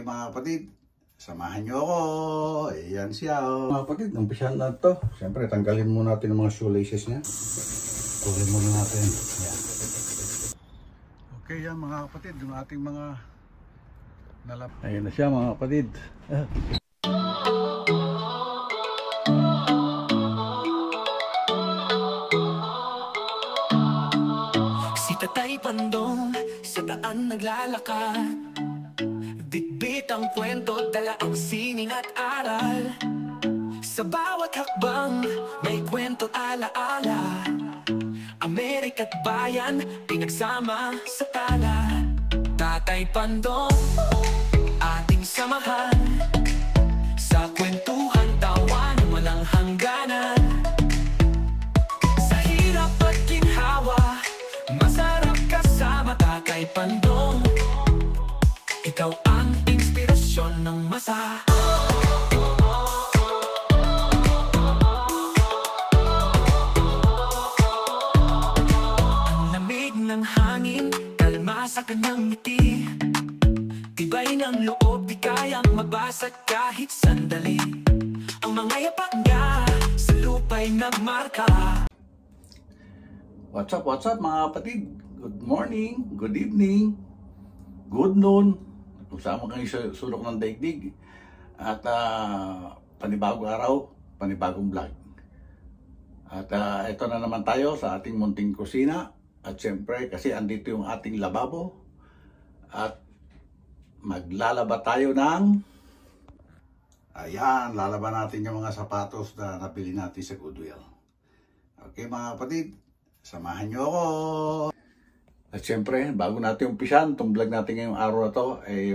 mga kapatid, samahan nyo ako. Ayan siya. Mga kapatid, umpisahan na ito. Siyempre, tanggalin muna natin ang mga shoelaces niya. Tulin muna natin. Ayan. Okay yan mga kapatid, yung ating mga nalap. Ayan na siya mga kapatid. Si Tatay Pandong sa daan naglalakad, bitbit ang kwento, dala ang sining at aral. Sa bawat hakbang may kwento at alaala, Amerika't bayan pinagsama sa tala. Tatay Pandong, ating samahan sa kwentuhan, tawanan walang hangganan. Sa hirap at ginhawa, masarap kasama Tatay Pandong. Ikaw ang inspirasyon ng masa. Ang lamig ng hangin, kalma sa kanyang ngiti, tibay ng loob, di kayang mabasag kahit sandali. Ang mga yapak niya sa lupa'y nagmarka. What's up mga kapatid? Good morning, good evening, good noon. Kung saan mo kayo sulok ng daigdig. At panibagong araw, panibagong vlog. At ito na naman tayo sa ating munting kusina. At siyempre, kasi andito yung ating lababo. At maglalaba tayo ng... Ayan, lalaban natin yung mga sapatos na nabili natin sa Goodwill. Okay mga kapatid, samahan nyo ako. At siyempre, bago natin umpisan itong vlog natin ngayong araw na to, ay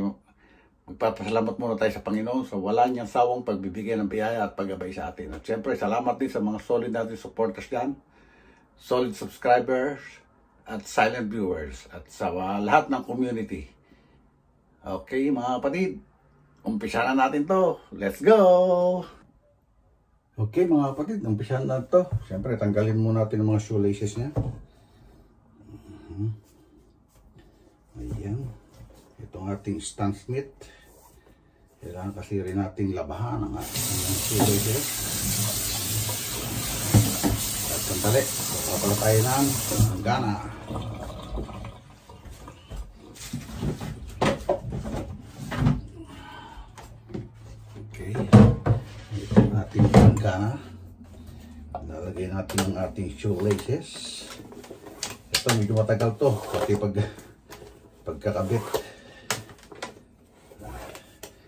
magpapasalamat muna tayo sa Panginoon sa wala niyang sawang pagbibigay ng biyaya at paggabay sa atin. At siyempre, salamat din sa mga solid natin supporters dyan, solid subscribers, at silent viewers, at sa lahat ng community. Okay, mga kapatid, umpisan na natin to. Let's go! Okay, mga kapatid, umpisan na to. Siyempre, tanggalin muna natin ang mga shoelaces niya. Ayan. Ito ang ating Stan Smith. Kailangan kasi rin nating labahan ang ating shoelaces. At sandali, papala tayo ng gana. Okay. Ito ang ating gana. Lalagay natin ang ating shoelaces. Ito medyo matagal to kasi pagkakabit.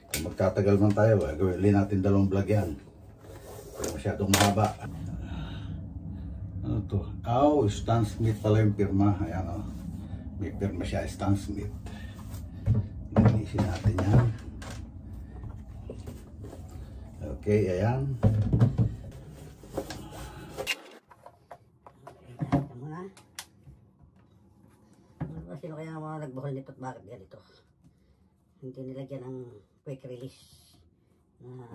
Kung magtatagal man tayo, gawin natin dalawang vlog yan. Pero masyadong mahaba. Ano to? Stan Smith pala yung pirma. Ayan o. May pirma siya, Stan Smith. Linisin natin yan. Okay, ayan. Sino kaya mga nagbuhol nito at bakit ganito? Hindi nilagyan ng quick release na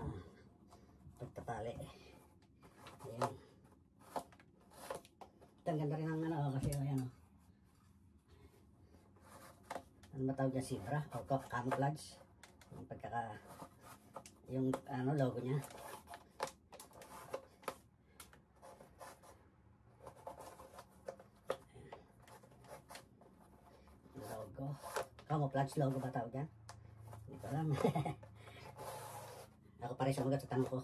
pagtatali. Ayan. Ito ang ganda rin ng ano kasi ayan o. Ano ba tawag niya? Zebra o camouflage. Yung pagkaka yung ano logo niya. Camouflage logo ba tawag yan? Hindi ko alam. Ako pa rin sumagot sa tanong ko.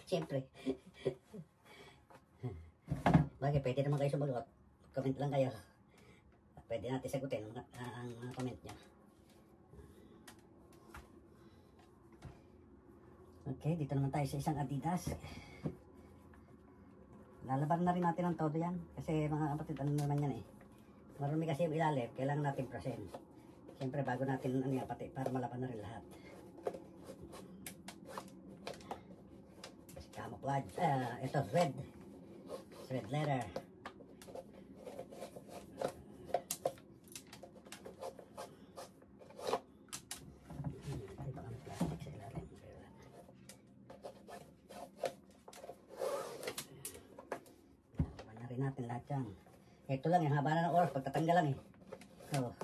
Siyempre. Bagay, pwede naman kayo sumagot. Comment lang kayo. Pwede natin sagutin ang comment nyo. Okay, dito naman tayo sa isang Adidas. Lalaban na rin natin ang todo yan. Kasi mga kapatid, ano naman yan eh. Marami kasi yung ilalim, kailangan natin prasin. Siyempre bago natin ano yan, pati para malaban na rin lahat. Kasi camouflage. Ito red. Red letter. Ay baka may plastic sa ilalim. Laban na rin natin lahat yan. Ito lang yung haba na ng oras, pagtatanggal lang eh. So,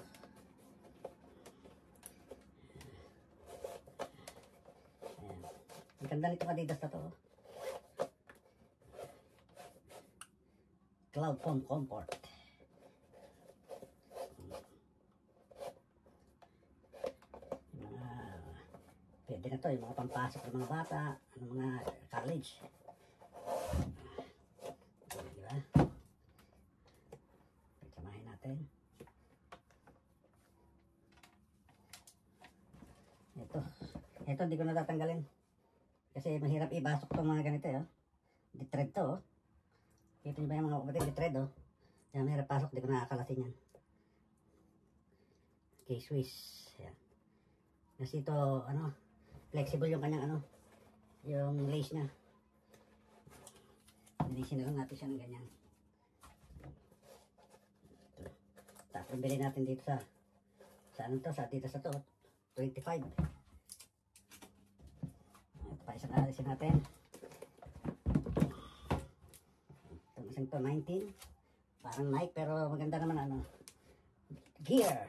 Ang ganda nitong Adidas na to. Cloud Foam Comfort. Pwede na to, yung mga pampasok ng mga bata, ng mga college. Diba? Samahin natin. Ito hindi ko natatanggalin. Kasi mahirap ibasok itong mga ganito, oh. Di-thread to, oh. Kita nyo ba yung mga kapatid, di-thread, oh. Kaya mahirap pasok, hindi ko nakakalasin yan. K-Swiss. Ayan. Kasi ito, ano, flexible yung kanyang, ano, yung lace niya. Linisin na lang natin siya ng ganyan. Ito. Tapos bili natin dito sa ano to, dito sa to, 25. Ito pa isang alisin natin. Itong isang to, 19. Parang Nike pero maganda naman, ano, gear.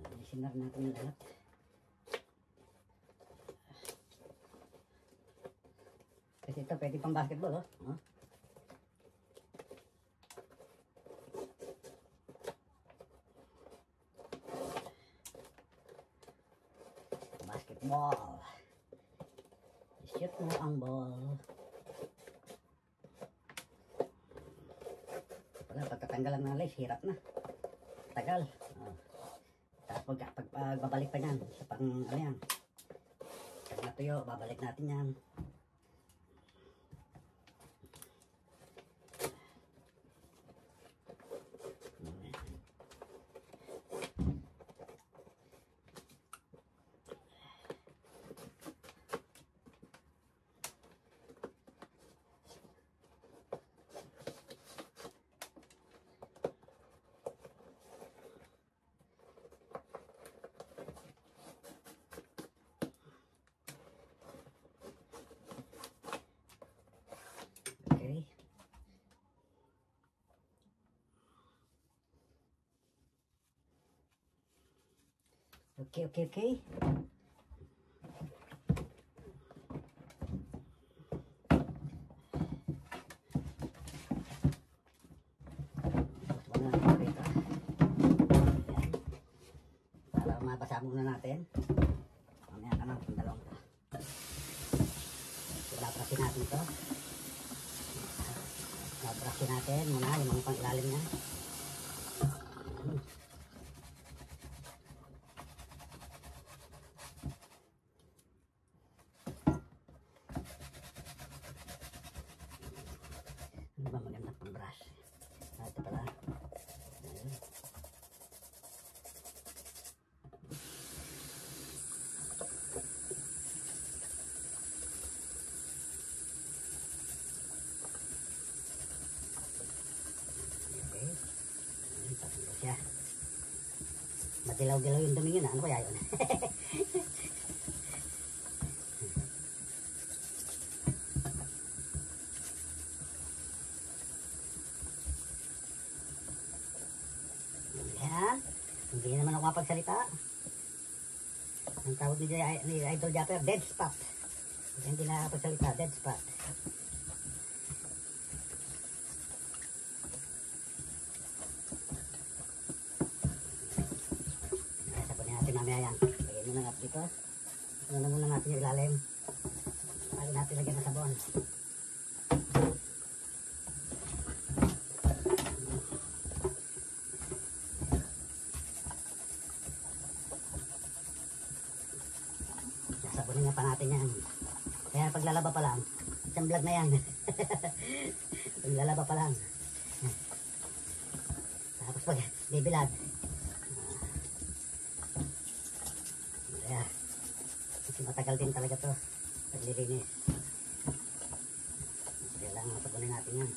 Alisin na natin yung lahat. Kasi ito pwede pang basketball, oh. Oh. Basketball. Shoot mo ang ball. Wala, pagtatanggalan ng lace, hirap na. Tagal. Oh. Tapos pagbabalik pa niyan, sa pang, ano yan. Pag natuyo, babalik natin yan. Okay. Para mabasa muna natin. Mamaya ka na, itong dalawang ito. Labrasin natin ito. Labrasin natin muna yung mga pang ilalim niya. Ano ba magandang pang-brush? Ito pala. Ayun. Okay. Ayun, patunggo siya. Madilaw-dilaw yung dumi yun. Ano kaya yun? Hindi naman ako mapagsalita. Ang tawag ni Idol Japper, dead spot. Hindi na nakapagsalita, dead spot. Sabunin natin mamaya yan. Lagyan muna natin dito. Ano muna natin yung ilalim. Bago natin lagyan ng sabon. Sabunin nga pa natin yan. Kaya paglalaba pa lang, isang vlog na yan. Paglalaba pa lang. Tapos pag bibilad. Kaya, kasi matagal din talaga to. Paglilinis. Kailangan sabunin natin yan.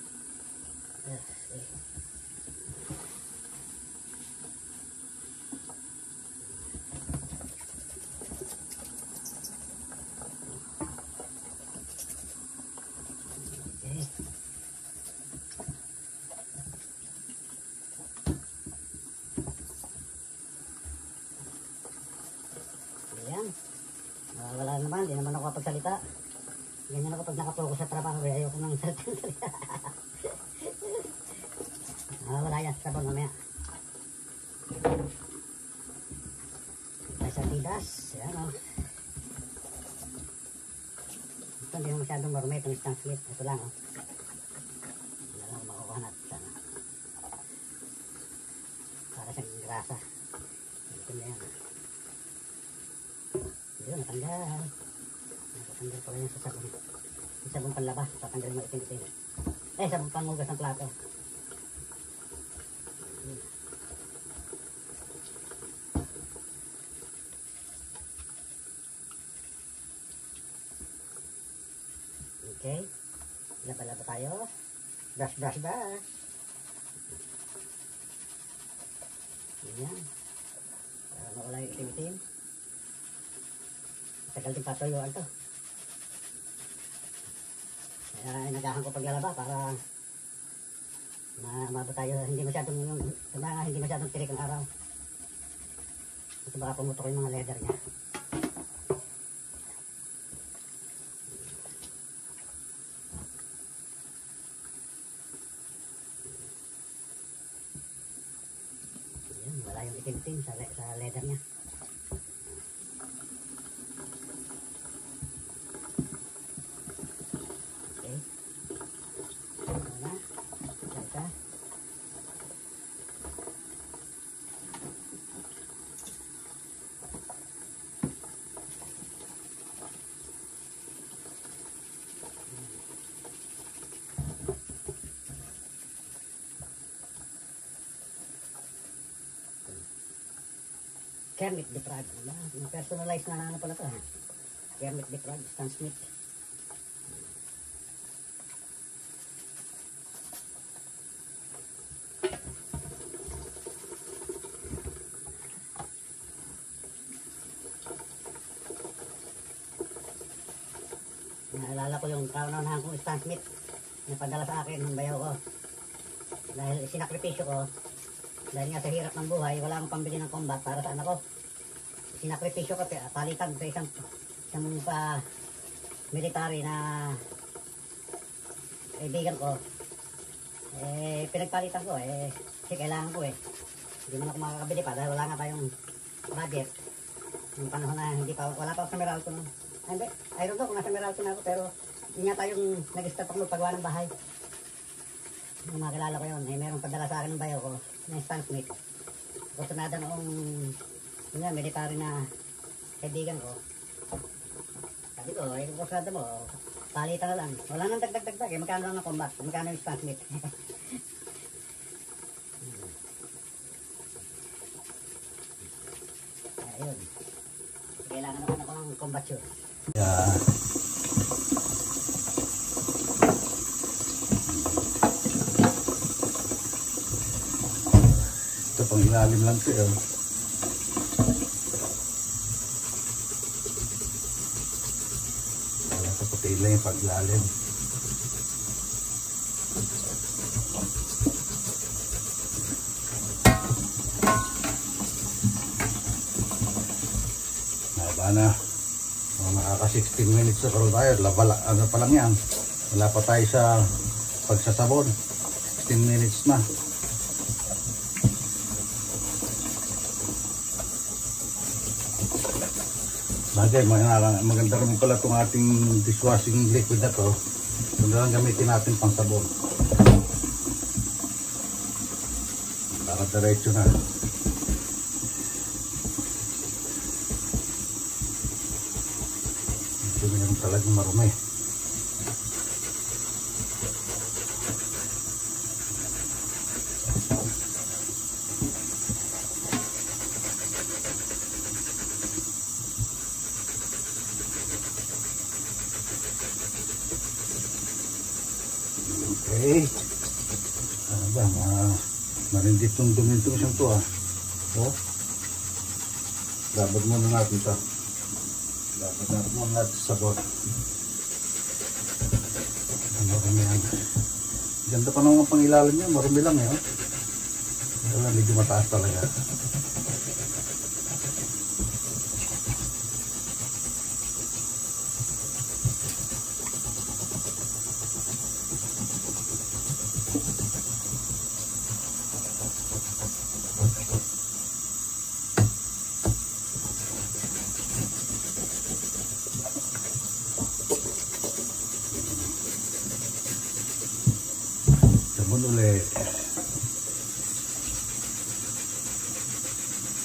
Wala naman, di naman ako kapagsalita. Ganyan ako pag nakapokus sa trabaho, ayoko nang salita. Wala yan sa sabon mamaya. Ay sa tidas, yan o. Ito hindi mo masyadong marumi itong stang split. Ito lang o. Wala lang makukuha natin sana. Para sa grasa. Ito na yan. Ito natanggal. Natanggal pala yan sa sabon. Yung sabon panlabas, tatanggal mo itim-itim. Sabon pangugas ng plato. Okay, laba-laba tayo. Brush. Ayan. Para mawala yung itim-itim. Matagal din patuyuan to. Kaya inagahan ko paglalaba para maabot tayo. Hindi masyadong tirik ang araw. Kasi baka pumutok yung mga leather niya. Wala yung itim-itim sa leather niya. Okay. Ito na. Ito. Kermit the Frog. Personalized na ano pala ito. Kermit the Frog, Stan Smith. Naalala ko yung kaunahan kong Stan Smith na padala sa akin ng bayaw ko. Dahil sinakripisyo ko. Dahil nga sa hirap ng buhay, wala akong pambili ng combat para sa anak ko. Sinakripisyo ko, palitan sa isang military na kaibigan ko. Pinagpalitan ko, kasi kailangan ko Hindi mo na ako makakabili pa dahil wala nga tayong budget. Yung panahon na wala pa ako sa Meralco nun. Hindi, I don't know kung nasa Meralco na ako, pero hindi nga tayong nag-start ako magpagawa ng bahay. Yung makilala ko yun, meron padala sa akin ng bayaw ko na Stan Smith. Kusunada noong military na kaibigan ko. Sabi ko, kusunada mo, palitan na lang. Wala nang dagdag. Magkano lang ang combat? Magkano yung Stan Smith? Ayun. Kailangan naman ako ng combat shoe. Yeah. Pang ilalim lang ito yun. Wala sa puti lang yung pag-ilalim. Haba na. Nakaka 16 minutes na karoon tayo. Ano pa lang yan. Wala pa tayo sa pagsasabon. 16 minutes na. Bagay, maganda rin pala itong ating dishwashing liquid na to. Ito na lang gamitin natin pang sabon. Para diretso na. Ito na yung talagang marumi. Okay. Ano ba? Marindit itong dumintong siyang to Dapat muna natin ito. Dapat muna natin sa sabon. Marumi yan. Ganda pa naman pang ilalim niya. Marumi lang Wala, medyo mataas talaga. Sabon ulit.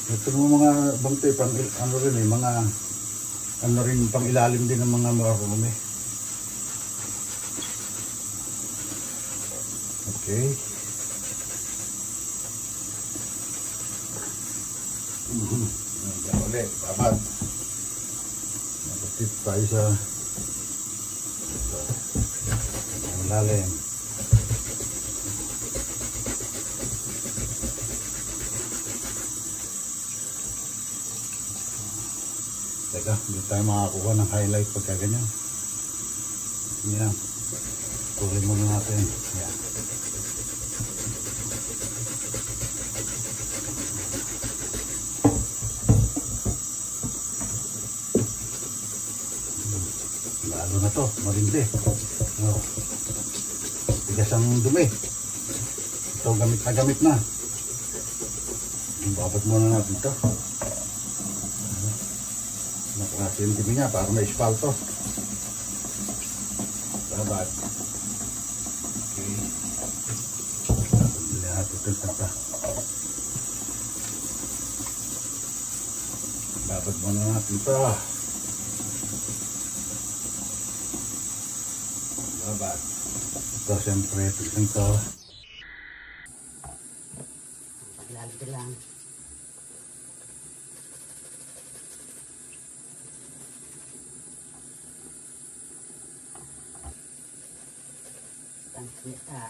Ito mo mga bangte, pang, ano rin eh, mga ano rin pang ilalim din ng mga marumi. Okay. Yan ulit, babad. Napatid tayo sa malalim. Teka, hindi tayo makakuha ng highlight pagka ganyan. Yan. Tuloy muna natin. Yan. Lalo na to, marindi. Oh. Tigas ang dumi. Ito gamit na. Babad muna natin ito. Napakasintibi nga para may espalto. Babad. Okay. Lihat ito tata. Babad muna natin ito. Babad. Ito siyempre ito. Paglalagay lang.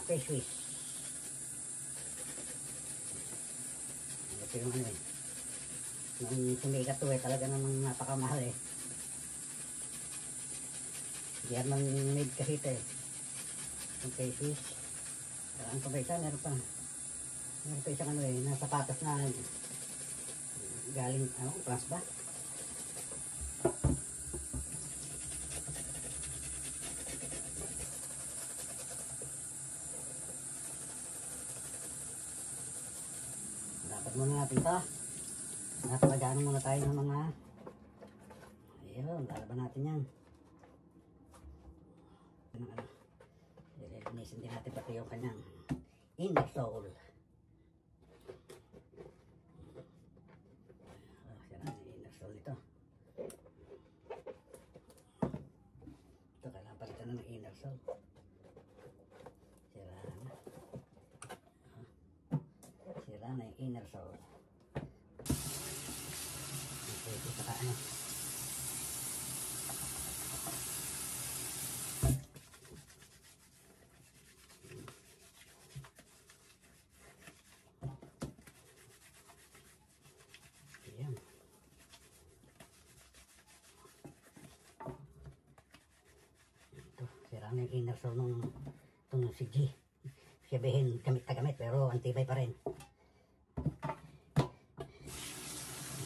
Face wish. Ito yung ano eh. Nung sumikat to eh, talaga namang napakamahal eh. German made kasi ito eh. Yung face wish. Ang pabaysa, meron pa isang ano eh, na sapatos na galing, ano, France ba? Dapat muna natin ito. Napalagyan muna tayo ng mga, ayun, lalaban natin yan. Lilinisin din natin pati yung kanyang inner sole. Yan ang inner sole nito. Ito, kailangan palitan ng inner sole. Sira na yung inner sole. Okay, ito saka ano. Sira na yung inner sole nung si G. Sabihin gamit na gamit pero antibay pa rin.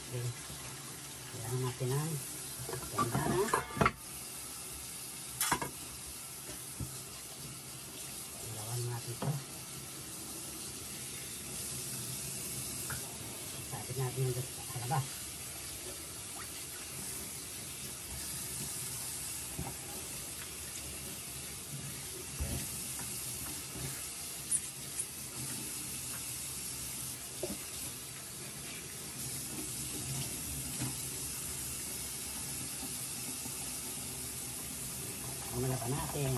Okay. Kailangan natin ang ganda na. Ilawan natin ito. Sapit natin yung halabas. Mamala pa natin.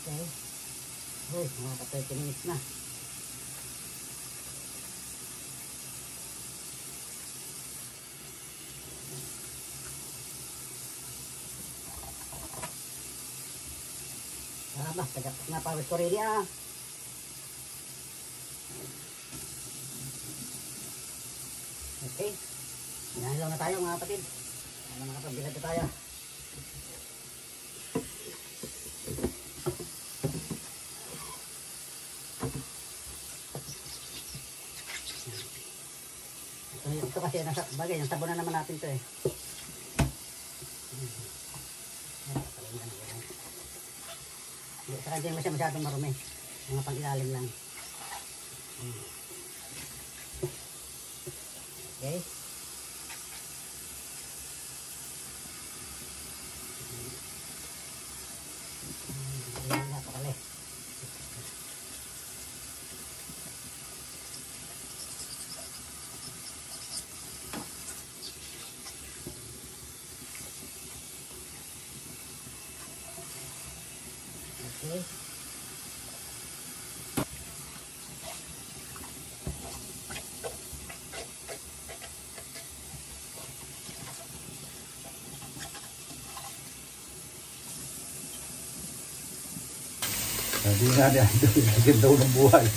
Okay. Uy, mga ka 30 minutes na. Bah, tagap na pawis ko rin ah. Okay. Nahalaw na tayo mga kapatid. Ano makapagbilad na tayo. Ito kasi nasa bagay, yung sabon na naman natin ito eh. Saka hindi naman siya masyadong marumi. Mga pang-ilalim lang. Okay. Hindi nga niya, bigyan daw ng buhay.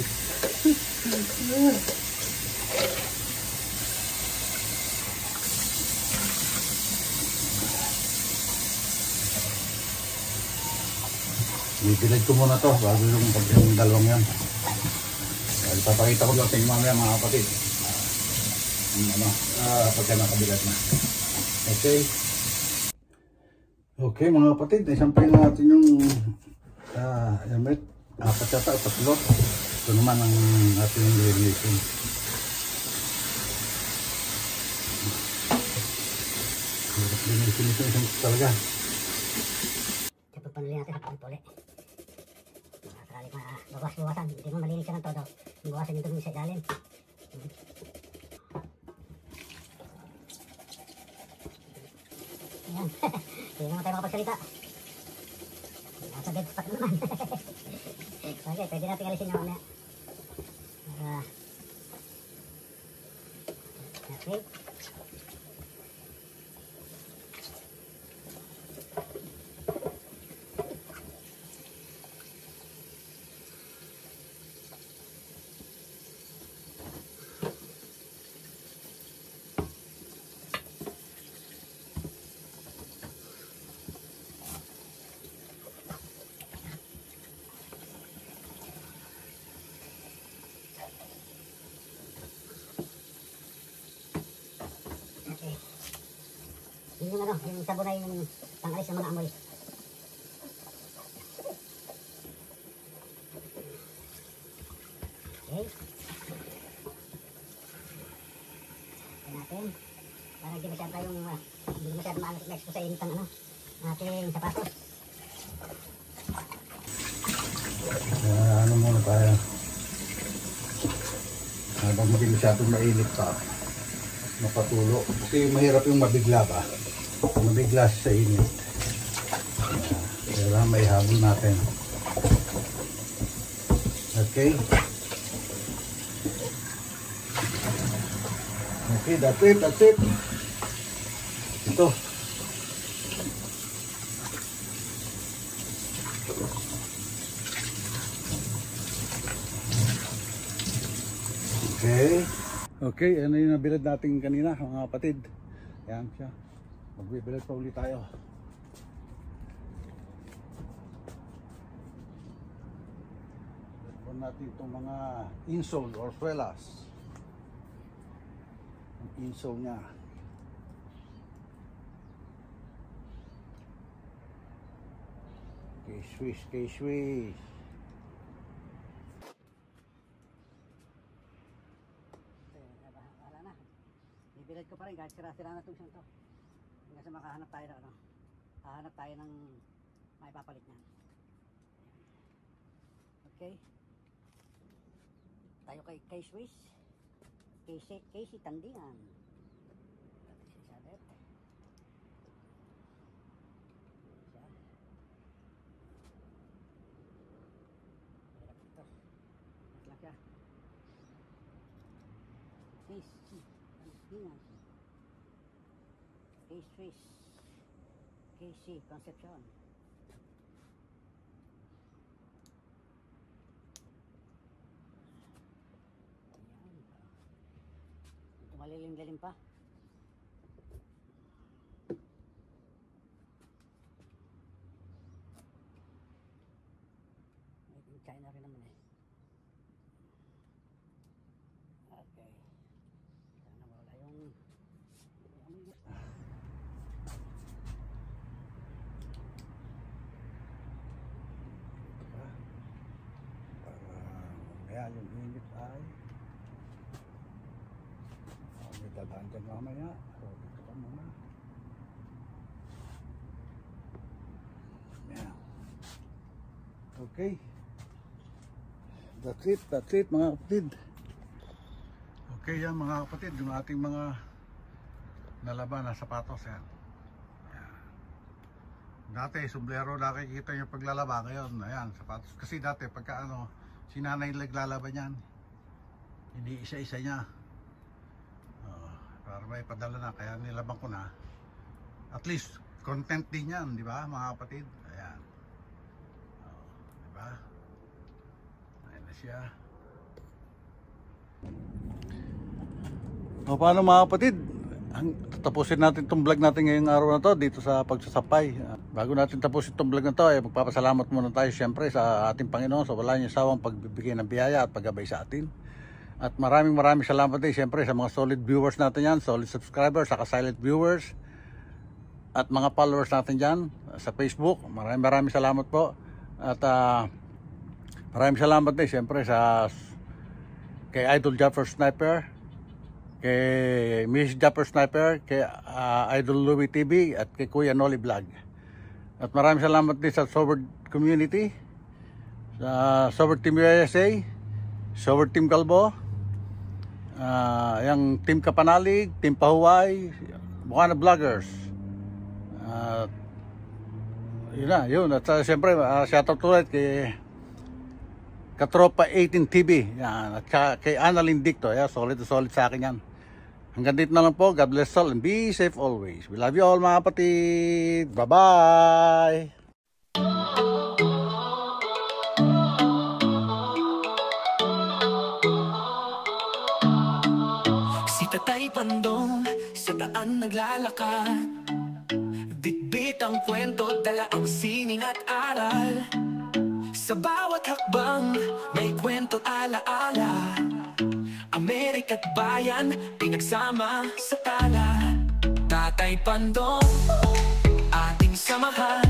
Bibilad ko muna to bago yung dalawang yan. Dahil papakita ko lang sa inyo mamaya mga kapatid. Pagka nakabilad na. Okay. Okay mga kapatid, isampay na natin yung yamet. Apat yata o tatlo. Ito naman ang ating granulation. Hirap granulation talaga. Kapag panuli natin sa pangpuli. Sakali bawas-bawasan. Hindi mo malinis ka ng todo. Bawasan yung dumi sa ilalim. Ayan. Hindi naman tayo makapagsalita. Nasa dead spot naman. Okay, pwede natin alisin yung mamaya. Okay. Yun yung yung sabunay yung pangalis ng mga amoy. Okay. Ito natin. Para hindi masyado tayong hindi masyado ma-expose sa init ang ating sapatos. Ano muna tayo. Habang hindi masyadong mainit pa. Mapatulo. Kasi mahirap yung mabigla ba. Mabigla sa init. Kailangan may habol natin. Okay. Okay, that's it, that's it. Ito. Okay. Okay, ano yung nabilad natin kanina mga kapatid. Ayan siya. Magbibilad pa ulit tayo. Bilad natin itong mga insole or suelas. Ang insole niya. K-swish, K-swish. Bibilad ko pa rin kahit sira-sira na itong siyang to. Kasi makahanap tayo na hahanap tayo ng may papalit niyan. Okay. Tayo kay K-Swiss. Casey Tandingan. Sadet. Ito. Lang siya. Casey Tandingan. K-Swiss. Casey Concepcion. Malilim-lilim pa. Made in China rin naman eh. Okay. Sana wala yung Para yung init ay dadaan dyan mamaya. So, dito ka muna. Yeah. Okay. That's it mga kapatid. Okay yan mga kapatid, yung ating mga nalaban na sapatos yan. Yeah. Dati, sombrero nakikita nyo paglalaba, ngayon, ayan, sapatos. Kasi dati, pagka si nanay naglalaban yan, hindi isa-isa niya. Para may padala na, kaya nilabang ko na. At least content din yan, di ba mga kapatid? Ayan. Di ba? siya. O paano mga kapatid? Tapusin natin itong vlog natin ngayong araw na to dito sa pagsasapay. Bago natin tapusin itong vlog na to, magpapasalamat muna tayo siyempre sa ating Panginoon sa wala niyang sawang pagbibigay ng biyaya at paggabay sa atin. At maraming salamat din siyempre sa mga solid viewers natin yan, solid subscribers, saka silent viewers at mga followers natin dyan sa Facebook. Maraming salamat po. At maraming salamat din siyempre kay Idol Japper Sniper, kay Miss Japper Sniper, kay Idol Louie TV at kay Kuya Noli Vlog. At maraming salamat din sa Sober Community, sa Sober Team USA, Sober Team Galbo, yung Team Kapanalig, Team Pahuway, Bukana Vloggers. Yun. At siyempre, shoutout ulit kay Katropa 18 TV. Yan. At kay Annalyn Dicto. Solid sa akin yan. Hanggang dito na lang po. God bless all and be safe always. We love you all mga kapatid. Bye-bye! Si Tatay Pandong sa daan naglalakad, bitbit ang kwento, dala ang sining at aral. Sa bawat hakbang may kwento alaala, Amerika't bayan pinagsama sa tala. Tatay Pandong, ating samahan,